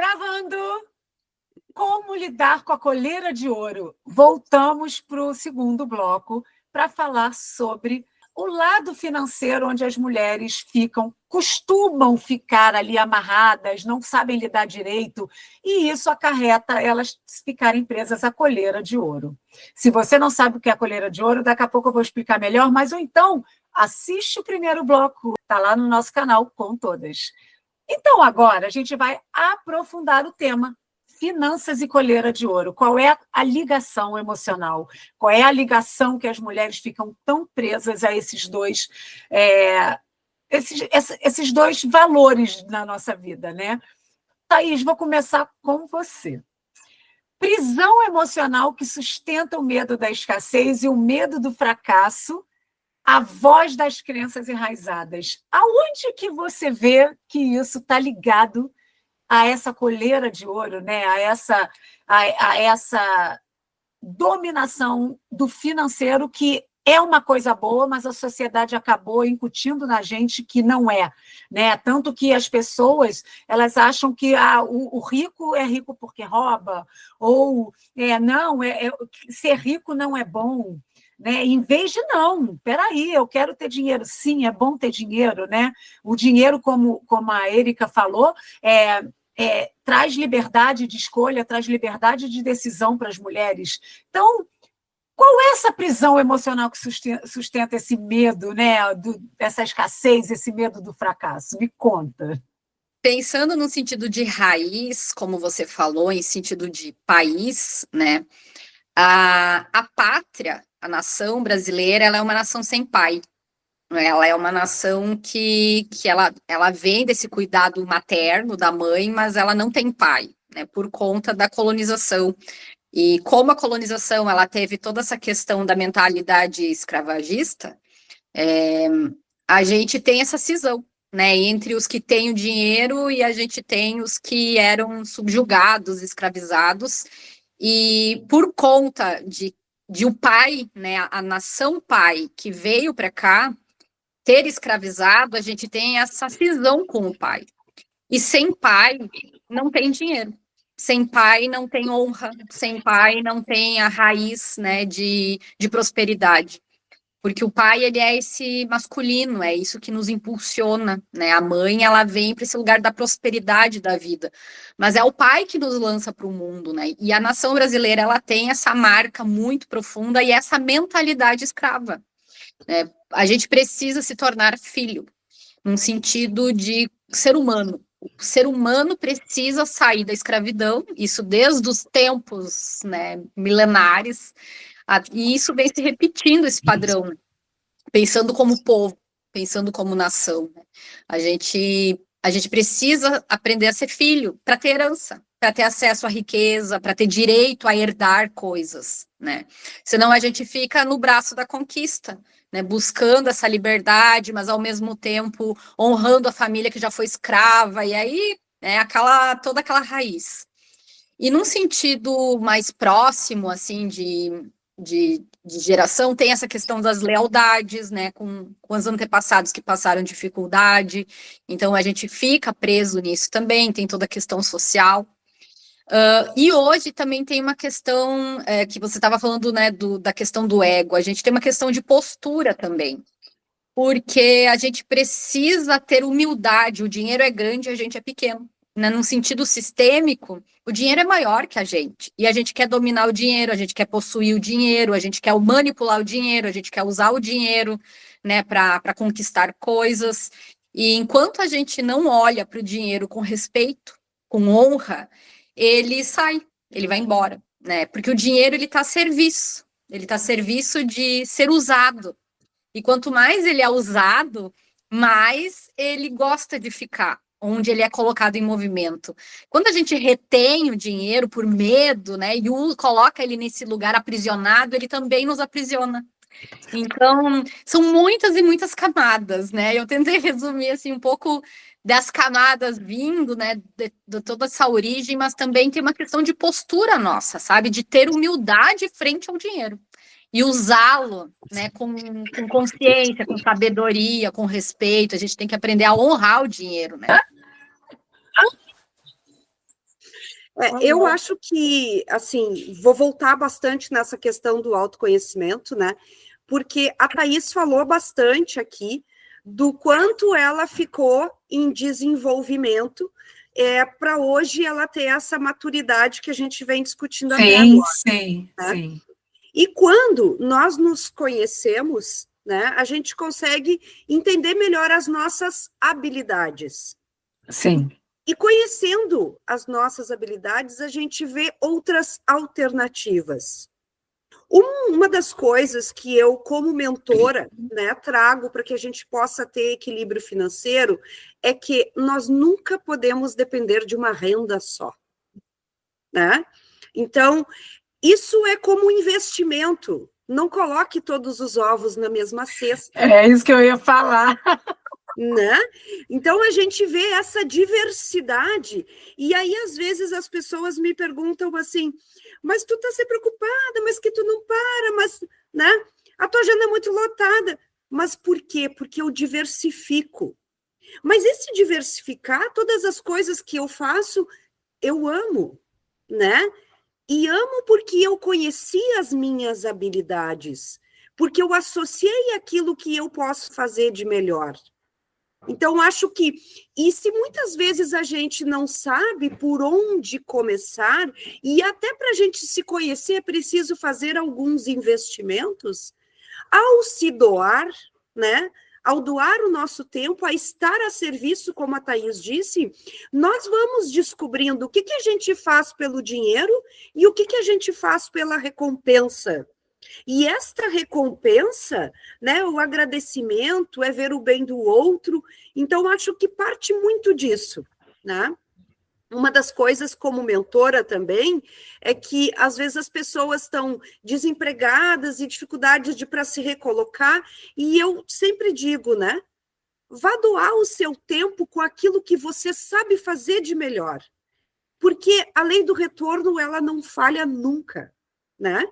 Gravando! Como lidar com a coleira de ouro? Voltamos para o segundo bloco para falar sobre o lado financeiro, onde as mulheres costumam ficar ali amarradas, não sabem lidar direito, e isso acarreta elas ficarem presas à coleira de ouro. Se você não sabe o que é a coleira de ouro, daqui a pouco eu vou explicar melhor, mas ou então assiste o primeiro bloco, está lá no nosso canal com todas. Então, agora, a gente vai aprofundar o tema finanças e coleira de ouro. Qual é a ligação emocional? Qual é a ligação que as mulheres ficam tão presas a esses dois valores na nossa vida, né? Thaís, vou começar com você. Prisão emocional que sustenta o medo da escassez e o medo do fracasso, a voz das crenças enraizadas. Aonde que você vê que isso está ligado a essa coleira de ouro, né? A essa dominação do financeiro, que é uma coisa boa, mas a sociedade acabou incutindo na gente que não é, né? Tanto que as pessoas elas acham que o rico é rico porque rouba, ou ser rico não é bom. Né? Em vez de não, peraí, eu quero ter dinheiro, sim, é bom ter dinheiro, né? O dinheiro, como a Érica falou, traz liberdade de escolha, traz liberdade de decisão para as mulheres. Então, qual é essa prisão emocional que sustenta esse medo, né? Essa escassez, esse medo do fracasso? Me conta. Pensando no sentido de raiz, como você falou, em sentido de país, né? A pátria, a nação brasileira, ela é uma nação sem pai. Ela é uma nação que ela vem desse cuidado materno da mãe, mas ela não tem pai, né? Por conta da colonização. E como a colonização ela teve toda essa questão da mentalidade escravagista, a gente tem essa cisão, né, entre os que têm o dinheiro e a gente tem os que eram subjugados, escravizados, e por conta de o pai, né, a nação pai que veio para cá ter escravizado, a gente tem essa cisão com o pai. E sem pai não tem dinheiro. Sem pai não tem honra, sem pai não tem a raiz, né, de prosperidade. Porque o pai, ele é esse masculino, é isso que nos impulsiona, né? A mãe, ela vem para esse lugar da prosperidade da vida. Mas é o pai que nos lança para o mundo, né? E a nação brasileira, ela tem essa marca muito profunda e essa mentalidade escrava, né? A gente precisa se tornar filho, num sentido de ser humano. O ser humano precisa sair da escravidão, isso desde os tempos, né, milenares, e isso vem se repetindo, esse padrão, né? Pensando como povo, pensando como nação. Né? A gente precisa aprender a ser filho para ter herança, para ter acesso à riqueza, para ter direito a herdar coisas, né? Senão a gente fica no braço da conquista, né? Buscando essa liberdade, mas ao mesmo tempo honrando a família que já foi escrava, e aí toda aquela raiz. E num sentido mais próximo, assim, de geração, tem essa questão das lealdades, né, com os antepassados que passaram dificuldade, então a gente fica preso nisso também, tem toda a questão social. E hoje também tem uma questão que você estava falando, né, da questão do ego, a gente tem uma questão de postura também, porque a gente precisa ter humildade, o dinheiro é grande, a gente é pequeno. Né? Num sentido sistêmico, o dinheiro é maior que a gente, e a gente quer dominar o dinheiro, a gente quer possuir o dinheiro, a gente quer manipular o dinheiro, a gente quer usar o dinheiro, né, para conquistar coisas, e enquanto a gente não olha para o dinheiro com respeito, com honra, ele sai, ele vai embora, né, porque o dinheiro ele está a serviço de ser usado, e quanto mais ele é usado, mais ele gosta de ficar onde ele é colocado em movimento. Quando a gente retém o dinheiro por medo, né, e coloca ele nesse lugar aprisionado, ele também nos aprisiona. Então, são muitas e muitas camadas, né? Eu tentei resumir assim um pouco das camadas vindo, né, de toda essa origem, mas também tem uma questão de postura nossa, sabe? De ter humildade frente ao dinheiro e usá-lo, né, com consciência, com sabedoria, com respeito. A gente tem que aprender a honrar o dinheiro, né? Eu acho que, assim, vou voltar bastante nessa questão do autoconhecimento, né? Porque a Thaís falou bastante aqui do quanto ela ficou em desenvolvimento para hoje ela ter essa maturidade que a gente vem discutindo até agora. Sim, né? sim. E quando nós nos conhecemos, né, a gente consegue entender melhor as nossas habilidades. Sim. E conhecendo as nossas habilidades, a gente vê outras alternativas. Uma das coisas que eu, como mentora, né, trago para que a gente possa ter equilíbrio financeiro é que nós nunca podemos depender de uma renda só. Né? Então, isso é como um investimento. Não coloque todos os ovos na mesma cesta. É isso que eu ia falar. Né? Então a gente vê essa diversidade e aí às vezes as pessoas me perguntam assim, mas tu tá sempre preocupada, mas que tu não para, mas, né? A tua agenda é muito lotada. Mas por quê? Porque eu diversifico. Mas esse diversificar, todas as coisas que eu faço, eu amo, né? E amo porque eu conheci as minhas habilidades, porque eu associei aquilo que eu posso fazer de melhor. Então, acho que, e se muitas vezes a gente não sabe por onde começar, e até para a gente se conhecer é preciso fazer alguns investimentos, ao se doar, né? Ao doar o nosso tempo, a estar a serviço, como a Thaís disse, nós vamos descobrindo o que a gente faz pelo dinheiro e o que a gente faz pela recompensa. E esta recompensa, né, o agradecimento, é ver o bem do outro, então acho que parte muito disso, né? Uma das coisas como mentora também é que às vezes as pessoas estão desempregadas e dificuldades de para se recolocar, e eu sempre digo, né? Vá doar o seu tempo com aquilo que você sabe fazer de melhor. Porque a lei do retorno, ela não falha nunca, né?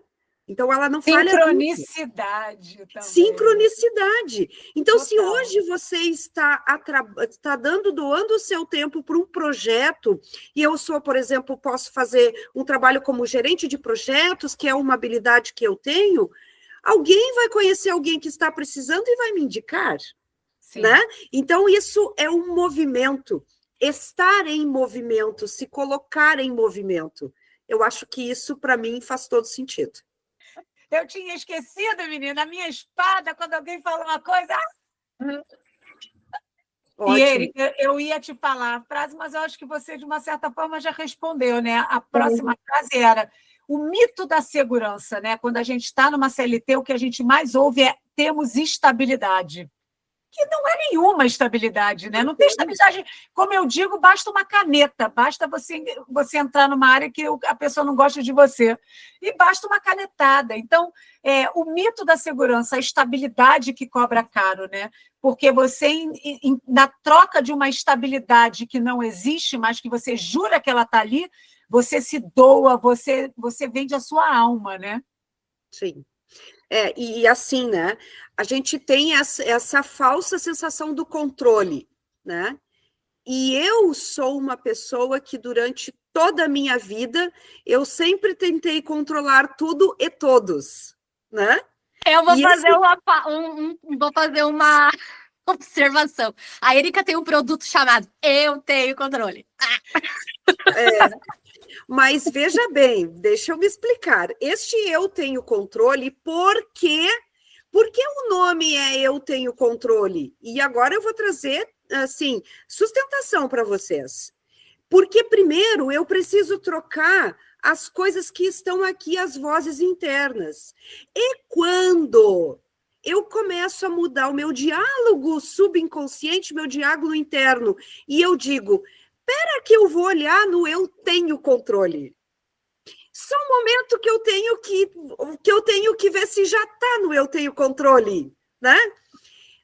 Então, ela não falha nunca. Sincronicidade também. Sincronicidade. Então, Total. se hoje você está doando o seu tempo para um projeto, e eu sou, por exemplo, posso fazer um trabalho como gerente de projetos, que é uma habilidade que eu tenho, alguém vai conhecer alguém que está precisando e vai me indicar. Sim. Né? Então, isso é um movimento. Estar em movimento, se colocar em movimento. Eu acho que isso, para mim, faz todo sentido. Eu tinha esquecido, menina, a minha espada, quando alguém fala uma coisa... E, Érica, eu ia te falar a frase, mas eu acho que você, de uma certa forma, já respondeu, né? A próxima frase era o mito da segurança, né? Quando a gente está numa CLT, o que a gente mais ouve é temos estabilidade. Que não é nenhuma estabilidade, né? Não tem estabilidade. Como eu digo, basta uma caneta, basta você entrar numa área que a pessoa não gosta de você, e basta uma canetada. Então, o mito da segurança, a estabilidade que cobra caro, né? Porque você, na troca de uma estabilidade que não existe, mas que você jura que ela está ali, você se doa, você vende a sua alma, né? Sim. E assim, né? A gente tem essa falsa sensação do controle, né? E eu sou uma pessoa que durante toda a minha vida eu sempre tentei controlar tudo e todos, né? Eu vou fazer uma observação. A Erika tem um produto chamado Eu Tenho Controle. Mas veja bem, deixa eu me explicar. Este Eu Tenho Controle, por quê? Porque o nome é Eu Tenho Controle. E agora eu vou trazer, assim, sustentação para vocês. Porque, primeiro, eu preciso trocar as coisas que estão aqui, as vozes internas. E quando eu começo a mudar o meu diálogo subconsciente, meu diálogo interno, e eu digo, espera que eu vou olhar no Eu Tenho Controle. Só um momento que eu tenho que ver se já está no Eu Tenho Controle, né?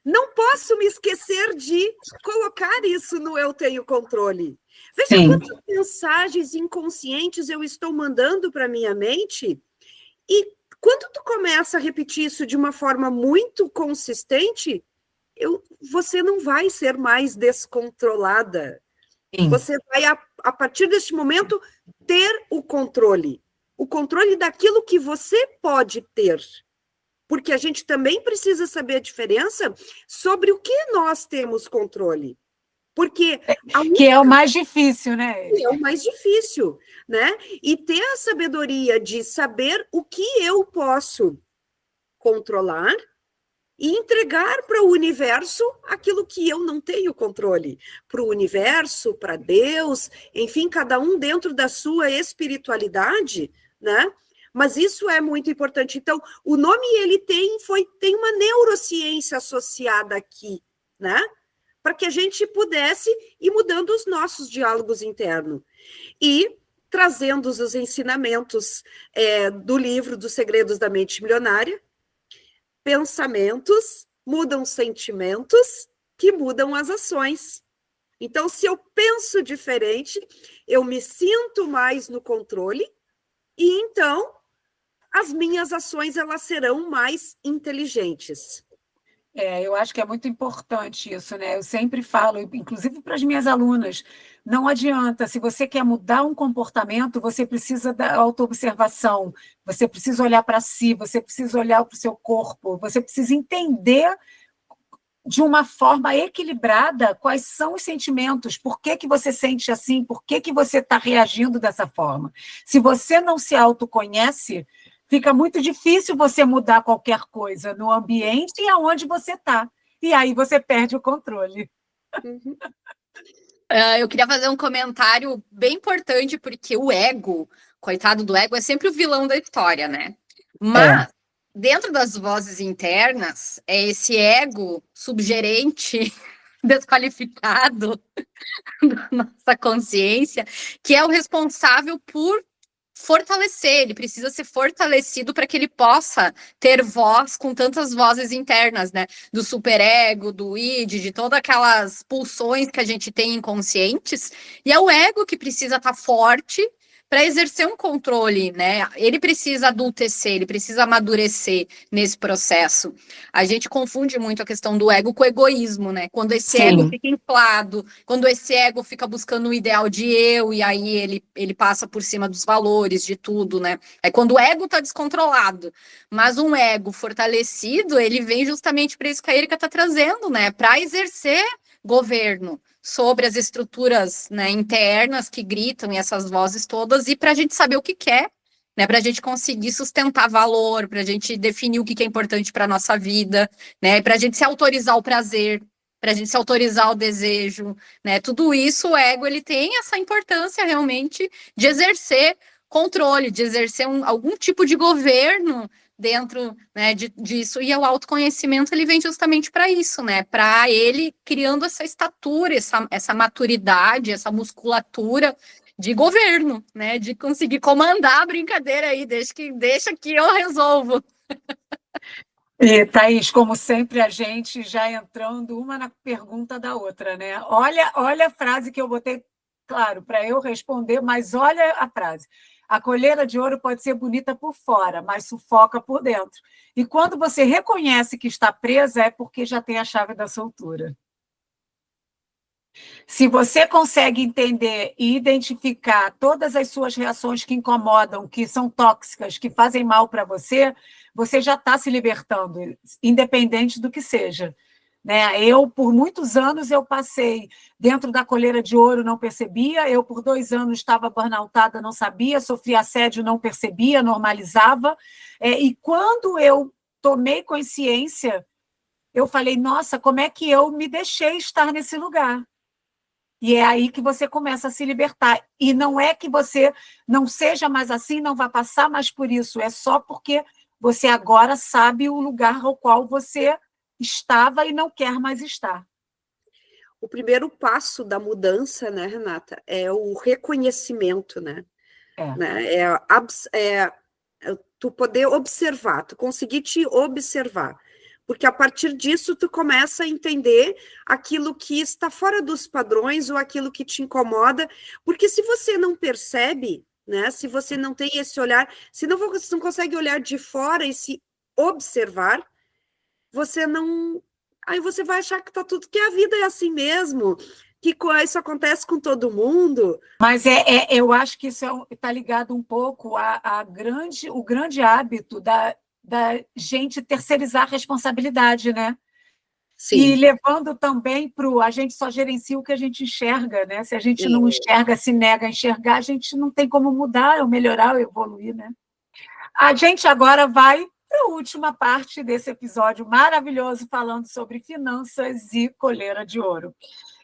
Não posso me esquecer de colocar isso no Eu Tenho Controle. Veja quantas mensagens inconscientes eu estou mandando para minha mente, e quando tu começa a repetir isso de uma forma muito consistente, você não vai ser mais descontrolada. Sim. Você vai a partir deste momento, ter o controle daquilo que você pode ter. Porque a gente também precisa saber a diferença sobre o que nós temos controle. Porque que é o mais difícil, né? É o mais difícil, né? E ter a sabedoria de saber o que eu posso controlar e entregar para o universo aquilo que eu não tenho controle. Para o universo, para Deus, enfim, cada um dentro da sua espiritualidade, né? Mas isso é muito importante. Então, o nome ele tem uma neurociência associada aqui, né? Para que a gente pudesse ir mudando os nossos diálogos internos. E trazendo os ensinamentos do livro dos Segredos da Mente Milionária, pensamentos mudam sentimentos, que mudam as ações. Então, se eu penso diferente, eu me sinto mais no controle, e então as minhas ações elas serão mais inteligentes. Eu acho que é muito importante isso, né? Eu sempre falo, inclusive para as minhas alunas, não adianta, se você quer mudar um comportamento, você precisa da autoobservação, você precisa olhar para si, você precisa olhar para o seu corpo, você precisa entender de uma forma equilibrada quais são os sentimentos, por que que você sente assim, por que que você está reagindo dessa forma. Se você não se autoconhece, fica muito difícil você mudar qualquer coisa no ambiente e aonde você está. E aí você perde o controle. Uhum. Eu queria fazer um comentário bem importante, porque o ego, coitado do ego, é sempre o vilão da história, né? Mas, dentro das vozes internas, é esse ego subgerente, desqualificado da nossa consciência, que é o responsável por fortalecer, ele precisa ser fortalecido para que ele possa ter voz com tantas vozes internas, né? Do superego, do id, de todas aquelas pulsões que a gente tem inconscientes, e é o ego que precisa estar forte para exercer um controle, né? Ele precisa adultecer, ele precisa amadurecer nesse processo. A gente confunde muito a questão do ego com o egoísmo, né? Quando esse ego fica inflado, quando esse ego fica buscando um ideal de eu, e aí ele passa por cima dos valores, de tudo, né? É quando o ego tá descontrolado. Mas um ego fortalecido, ele vem justamente para isso que a Erika tá trazendo, né? Para exercer governo sobre as estruturas, né, internas que gritam e essas vozes todas, e para a gente saber o que quer, né, para a gente conseguir sustentar valor, para a gente definir o que é importante para a nossa vida, né, para a gente se autorizar o prazer, para a gente se autorizar o desejo, né, tudo isso, o ego, ele tem essa importância realmente de exercer controle, de exercer algum tipo de governo dentro, né, disso, e o autoconhecimento ele vem justamente para isso, né, para ele criando essa estatura, essa maturidade, essa musculatura de governo, né, de conseguir comandar a brincadeira aí, deixa que eu resolvo. E, Thaís, como sempre, a gente já entrando uma na pergunta da outra, né? Olha a frase que eu botei, claro, para eu responder, mas olha a frase. A colheira de ouro pode ser bonita por fora, mas sufoca por dentro. E quando você reconhece que está presa, é porque já tem a chave da soltura. Se você consegue entender e identificar todas as suas reações que incomodam, que são tóxicas, que fazem mal para você, você já está se libertando, independente do que seja. Né? Eu, por muitos anos, eu passei dentro da colheira de ouro, não percebia. Eu, por 2 anos, estava burnoutada, não sabia. Sofria assédio, não percebia, normalizava. E quando eu tomei consciência, eu falei, nossa, como é que eu me deixei estar nesse lugar? E é aí que você começa a se libertar. E não é que você não seja mais assim, não vai passar mais por isso. É só porque você agora sabe o lugar ao qual você estava e não quer mais estar. O primeiro passo da mudança, né, Renata, é o reconhecimento, né? Tu poder observar, tu conseguir te observar. Porque a partir disso tu começa a entender aquilo que está fora dos padrões ou aquilo que te incomoda, porque se você não percebe, né, se você não tem esse olhar, se você não consegue olhar de fora e se observar, você não... Aí você vai achar que tá tudo, que a vida é assim mesmo, que isso acontece com todo mundo. Mas eu acho que isso está ligado um pouco o grande hábito da gente terceirizar a responsabilidade, né? Sim. E levando também para a gente só gerencia o que a gente enxerga, né? Se a gente não enxerga, se nega a enxergar, a gente não tem como mudar, ou melhorar, ou evoluir, né? A gente agora vai para a última parte desse episódio maravilhoso, falando sobre finanças e coleira de ouro.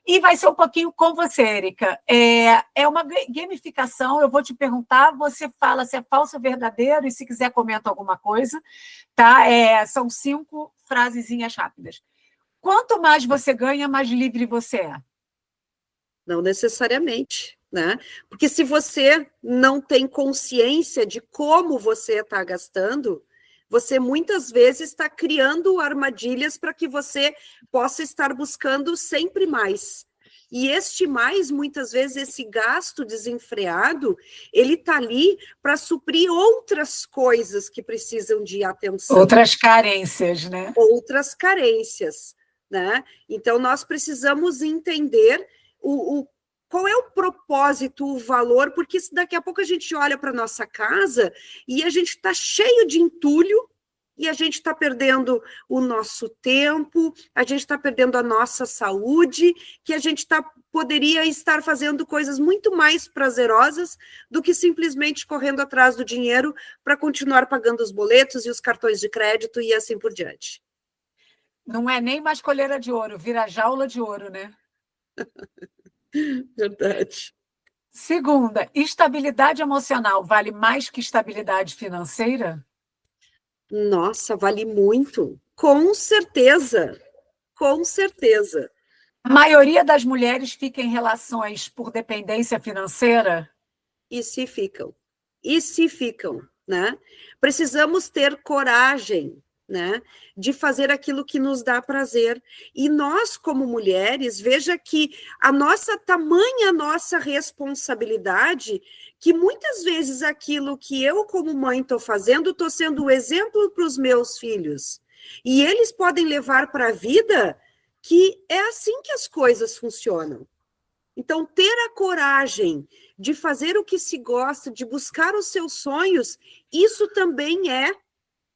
E vai ser um pouquinho com você, Érica. É uma gamificação, eu vou te perguntar, você fala se é falso ou verdadeiro, e se quiser comenta alguma coisa, tá? São 5 frasezinhas rápidas. Quanto mais você ganha, mais livre você é. Não necessariamente, né? Porque se você não tem consciência de como você está gastando, você muitas vezes está criando armadilhas para que você possa estar buscando sempre mais. E este mais, muitas vezes, esse gasto desenfreado, ele está ali para suprir outras coisas que precisam de atenção. Outras carências, né? Outras carências, né? Então, nós precisamos entender qual é o propósito, o valor, porque daqui a pouco a gente olha para a nossa casa e a gente está cheio de entulho e a gente está perdendo o nosso tempo, a gente está perdendo a nossa saúde, que a gente poderia estar fazendo coisas muito mais prazerosas do que simplesmente correndo atrás do dinheiro para continuar pagando os boletos e os cartões de crédito e assim por diante. Não é nem mais coleira de ouro, vira jaula de ouro, né? Verdade. Segunda, estabilidade emocional vale mais que estabilidade financeira? Nossa, vale muito. Com certeza. Com certeza. A maioria das mulheres fica em relações por dependência financeira? E se ficam. E se ficam, né? Precisamos ter coragem, né, de fazer aquilo que nos dá prazer. E nós, como mulheres, veja que a nossa responsabilidade, que muitas vezes aquilo que eu, como mãe, estou fazendo, estou sendo o exemplo para os meus filhos. E eles podem levar para a vida que é assim que as coisas funcionam. Então, ter a coragem de fazer o que se gosta, de buscar os seus sonhos, isso também é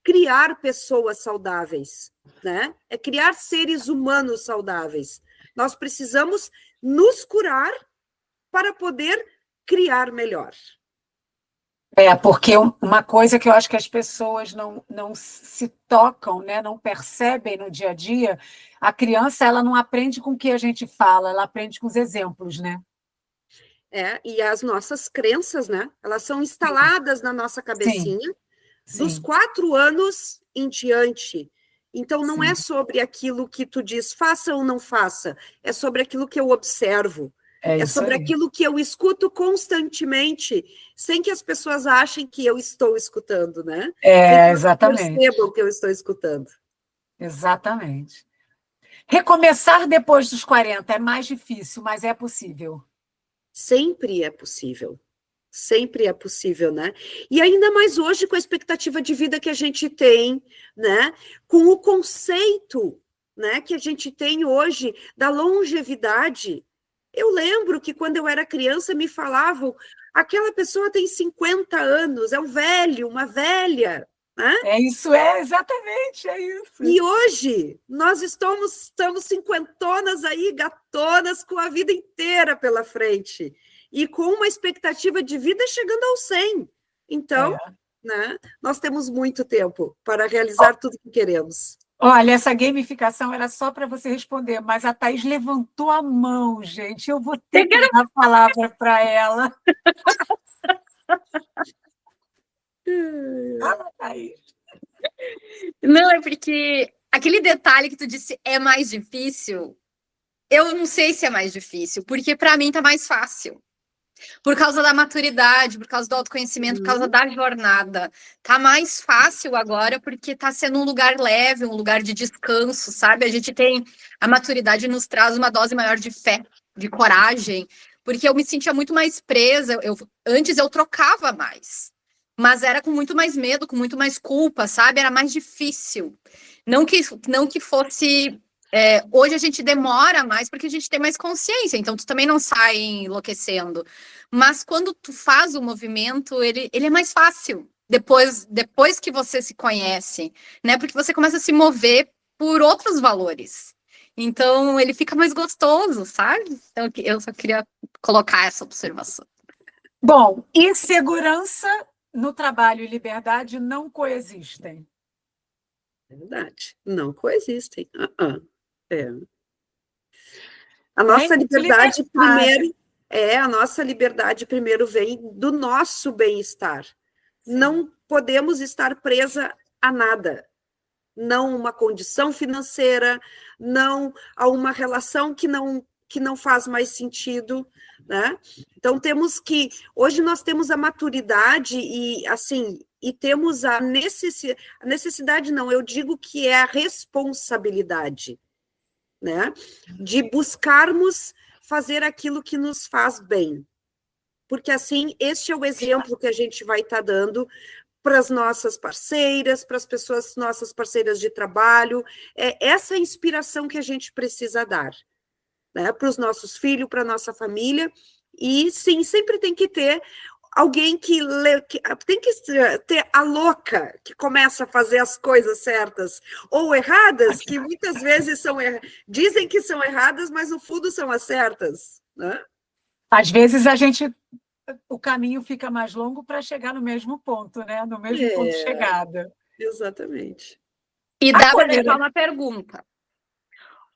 criar pessoas saudáveis, né? É criar seres humanos saudáveis. Nós precisamos nos curar para poder criar melhor. Porque uma coisa que eu acho que as pessoas não se tocam, né? Não percebem no dia a dia, a criança ela não aprende com o que a gente fala, ela aprende com os exemplos, né? E as nossas crenças, né? Elas são instaladas na nossa cabecinha, Sim. dos 4 anos em diante. Então, não é sobre aquilo que tu diz, faça ou não faça, é sobre aquilo que eu observo. É sobre aquilo que eu escuto constantemente, sem que as pessoas achem que eu estou escutando, né? Exatamente. Sem que percebam que eu estou escutando. Exatamente. Recomeçar depois dos 40 é mais difícil, mas é possível. Sempre é possível. Sempre é possível, né? E ainda mais hoje, com a expectativa de vida que a gente tem, né? Com o conceito, né, que a gente tem hoje da longevidade. Eu lembro que quando eu era criança me falavam, aquela pessoa tem 50 anos, é um velho, uma velha, né? Exatamente, é isso. E hoje nós estamos cinquentonas aí, gatonas, com a vida inteira pela frente. E com uma expectativa de vida chegando aos 100. Então, né, nós temos muito tempo para realizar tudo que queremos. Olha, essa gamificação era só para você responder, mas a Thaís levantou a mão, gente. Eu vou ter que dar a palavra para ela. Fala, Thaís. Não, é porque aquele detalhe que tu disse é mais difícil, eu não sei se é mais difícil, porque para mim tá mais fácil. Por causa da maturidade, por causa do autoconhecimento, por causa da jornada. Tá mais fácil agora porque tá sendo um lugar leve, um lugar de descanso, sabe? A gente tem... A maturidade nos traz uma dose maior de fé, de coragem, porque eu me sentia muito mais presa. Antes eu trocava mais, mas era com muito mais medo, com muito mais culpa, sabe? Era mais difícil. Não que fosse Hoje a gente demora mais porque a gente tem mais consciência, então tu também não sai enlouquecendo. Mas quando tu faz o movimento, ele é mais fácil depois que você se conhece, né? Porque você começa a se mover por outros valores. Então ele fica mais gostoso, sabe? Então eu só queria colocar essa observação. Bom, e segurança no trabalho e liberdade não coexistem. É verdade, não coexistem. É. A nossa liberdade primeiro vem do nosso bem-estar. Não podemos estar presa a nada. Não uma condição financeira, não a uma relação que não faz mais sentido, né? Então hoje nós temos a maturidade e assim, e temos a necessidade não, eu digo que é a responsabilidade, né? De buscarmos fazer aquilo que nos faz bem. Porque assim, este é o exemplo que a gente vai estar dando para as nossas parceiras, para as pessoas, nossas parceiras de trabalho, essa inspiração que a gente precisa dar, né, para os nossos filhos, para a nossa família, e sim, sempre tem que ter alguém tem que ter a louca que começa a fazer as coisas certas, ou erradas, que muitas vezes dizem que são erradas, mas no fundo são as certas, né? Às vezes o caminho fica mais longo para chegar no mesmo ponto, né? No mesmo ponto de chegada. Exatamente. E dá para deixar uma pergunta.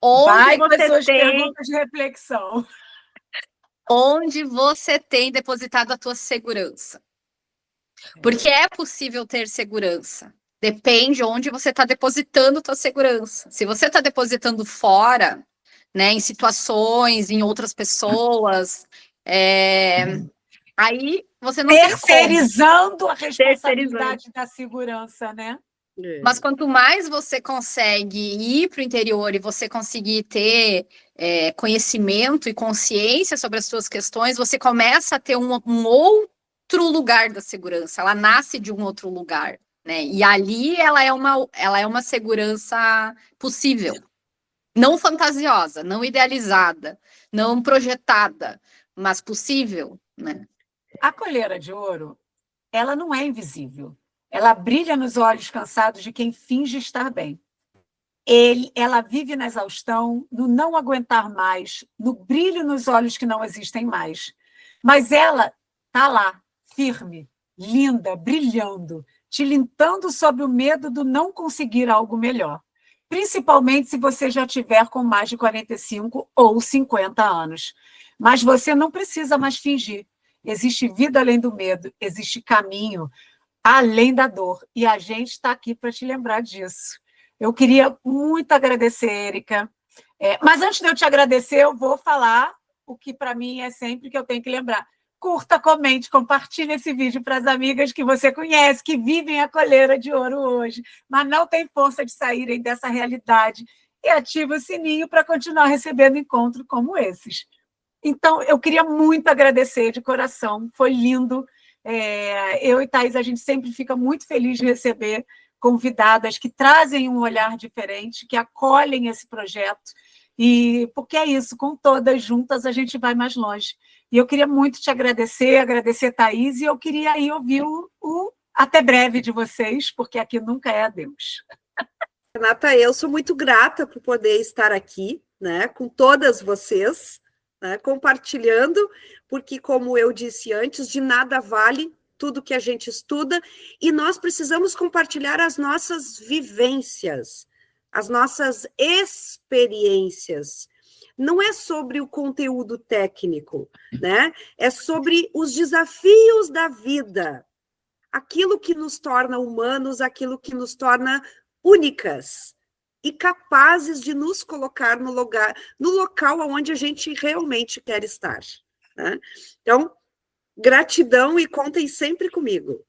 Vai com as suas perguntas de reflexão. Onde você tem depositado a tua segurança? Porque é possível ter segurança. Depende onde você está depositando a tua segurança. Se você está depositando fora, né, em situações, em outras pessoas, aí você não terceirizando a responsabilidade da segurança, né? Mas quanto mais você consegue ir para o interior e você conseguir ter conhecimento e consciência sobre as suas questões, você começa a ter um outro lugar da segurança. Ela nasce de um outro lugar, né? E ali ela é uma segurança possível. Não fantasiosa, não idealizada, não projetada, mas possível, né? A colheira de ouro, ela não é invisível. Ela brilha nos olhos cansados de quem finge estar bem. Ela vive na exaustão, no não aguentar mais, no brilho nos olhos que não existem mais. Mas ela está lá, firme, linda, brilhando, tilintando sob o medo do não conseguir algo melhor. Principalmente se você já tiver com mais de 45 ou 50 anos. Mas você não precisa mais fingir. Existe vida além do medo, existe caminho além da dor. E a gente está aqui para te lembrar disso. Eu queria muito agradecer, Érica. Mas antes de eu te agradecer, eu vou falar o que para mim é sempre que eu tenho que lembrar. Curta, comente, compartilhe esse vídeo para as amigas que você conhece, que vivem a colheira de ouro hoje, mas não tem força de saírem dessa realidade. E ative o sininho para continuar recebendo encontros como esses. Então, eu queria muito agradecer de coração. Foi lindo. Eu e Thaís, a gente sempre fica muito feliz de receber convidadas que trazem um olhar diferente, que acolhem esse projeto, e porque é isso, com todas juntas a gente vai mais longe. E eu queria muito te agradecer Thaís, e eu queria aí ouvir o até breve de vocês, porque aqui nunca é adeus. Renata, eu sou muito grata por poder estar aqui, né, com todas vocês, né, compartilhando, porque, como eu disse antes, de nada vale tudo que a gente estuda, e nós precisamos compartilhar as nossas vivências, as nossas experiências. Não é sobre o conteúdo técnico, né? É sobre os desafios da vida, aquilo que nos torna humanos, aquilo que nos torna únicas e capazes de nos colocar no local onde a gente realmente quer estar, né? Então, gratidão e contem sempre comigo.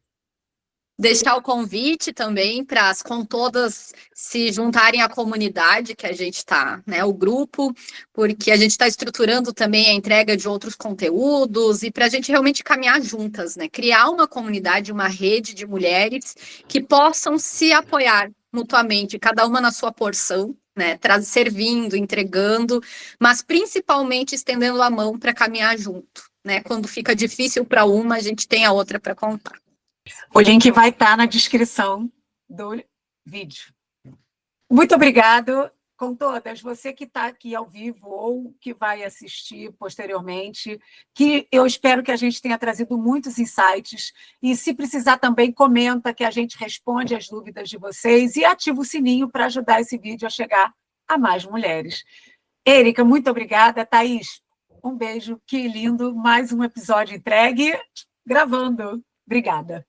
Deixar o convite também para as contodas se juntarem à comunidade que a gente está, né? O grupo, porque a gente está estruturando também a entrega de outros conteúdos e para a gente realmente caminhar juntas, né? Criar uma comunidade, uma rede de mulheres que possam se apoiar mutuamente, cada uma na sua porção, né? Servindo, entregando, mas principalmente estendendo a mão para caminhar junto, né? Quando fica difícil para uma, a gente tem a outra para contar. O link vai estar na descrição do vídeo. Muito obrigado. Com todas, você que está aqui ao vivo ou que vai assistir posteriormente, que eu espero que a gente tenha trazido muitos insights, e se precisar também, comenta que a gente responde as dúvidas de vocês e ativa o sininho para ajudar esse vídeo a chegar a mais mulheres. Érica, muito obrigada. Thaís, um beijo, que lindo, mais um episódio entregue, gravando. Obrigada.